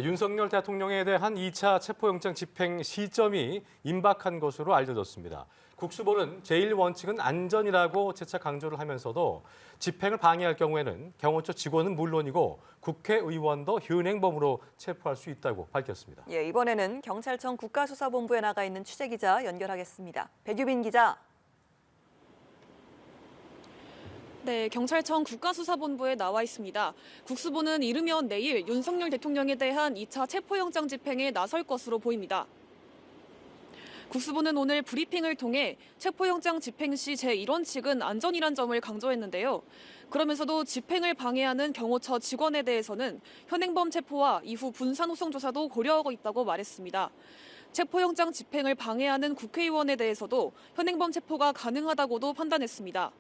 윤석열 대통령에 대한 2차 체포영장 집행 시점이 임박한 것으로 알려졌습니다. 국수본은 제1원칙은 안전이라고 재차 강조를 하면서도 집행을 방해할 경우에는 경호처 직원은 물론이고 국회의원도 현행범으로 체포할 수 있다고 밝혔습니다. 예, 이번에는 경찰청 국가수사본부에 나가 있는 취재기자 연결하겠습니다. 백유빈 기자. 네, 경찰청 국가수사본부에 나와 있습니다. 국수본은 이르면 내일 윤석열 대통령에 대한 2차 체포영장 집행에 나설 것으로 보입니다. 국수본은 오늘 브리핑을 통해 체포영장 집행 시 제1원칙은 안전이란 점을 강조했는데요. 그러면서도 집행을 방해하는 경호처 직원에 대해서는 현행범 체포와 이후 분산호송 조사도 고려하고 있다고 말했습니다. 체포영장 집행을 방해하는 국회의원에 대해서도 현행범 체포가 가능하다고도 판단했습니다.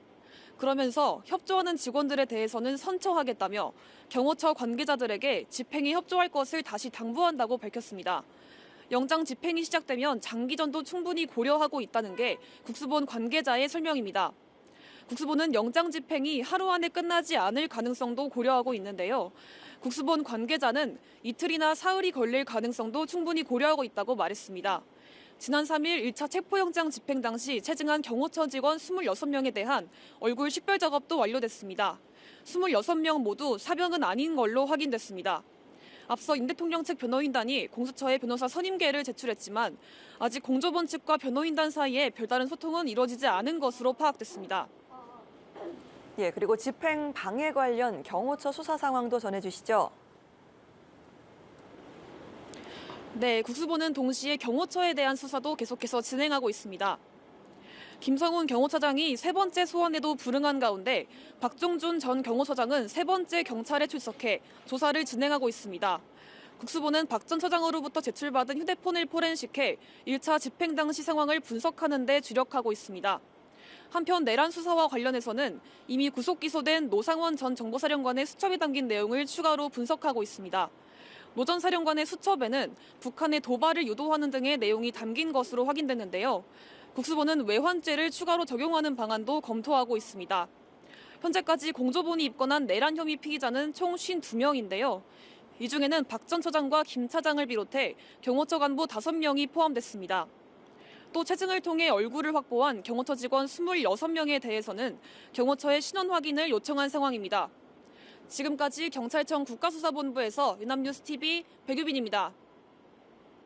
그러면서 협조하는 직원들에 대해서는 선처하겠다며 경호처 관계자들에게 집행에 협조할 것을 다시 당부한다고 밝혔습니다. 영장 집행이 시작되면 장기전도 충분히 고려하고 있다는 게 국수본 관계자의 설명입니다. 국수본은 영장 집행이 하루 안에 끝나지 않을 가능성도 고려하고 있는데요. 국수본 관계자는 이틀이나 사흘이 걸릴 가능성도 충분히 고려하고 있다고 말했습니다. 지난 3일 1차 체포영장 집행 당시 체증한 경호처 직원 26명에 대한 얼굴 식별 작업도 완료됐습니다. 26명 모두 사병은 아닌 걸로 확인됐습니다. 앞서 윤 대통령 측 변호인단이 공수처에 변호사 선임계를 제출했지만 아직 공조본 측과 변호인단 사이에 별다른 소통은 이루어지지 않은 것으로 파악됐습니다. 예, 그리고 집행 방해 관련 경호처 수사 상황도 전해주시죠. 네, 국수본은 동시에 경호처에 대한 수사도 계속해서 진행하고 있습니다. 김성훈 경호처장이 세 번째 소환에도 불응한 가운데 박종준 전 경호처장은 세 번째 경찰에 출석해 조사를 진행하고 있습니다. 국수본은 박 전 처장으로부터 제출받은 휴대폰을 포렌식해 1차 집행 당시 상황을 분석하는 데 주력하고 있습니다. 한편 내란 수사와 관련해서는 이미 구속 기소된 노상원 전 정보사령관의 수첩에 담긴 내용을 추가로 분석하고 있습니다. 노 전 사령관의 수첩에는 북한의 도발을 유도하는 등의 내용이 담긴 것으로 확인됐는데요. 국수본은 외환죄를 추가로 적용하는 방안도 검토하고 있습니다. 현재까지 공조본이 입건한 내란 혐의 피의자는 총 52명인데요. 이 중에는 박 전 처장과 김 차장을 비롯해 경호처 간부 5명이 포함됐습니다. 또 체증을 통해 얼굴을 확보한 경호처 직원 26명에 대해서는 경호처의 신원 확인을 요청한 상황입니다. 지금까지 경찰청 국가수사본부에서 연합뉴스TV 백유빈입니다.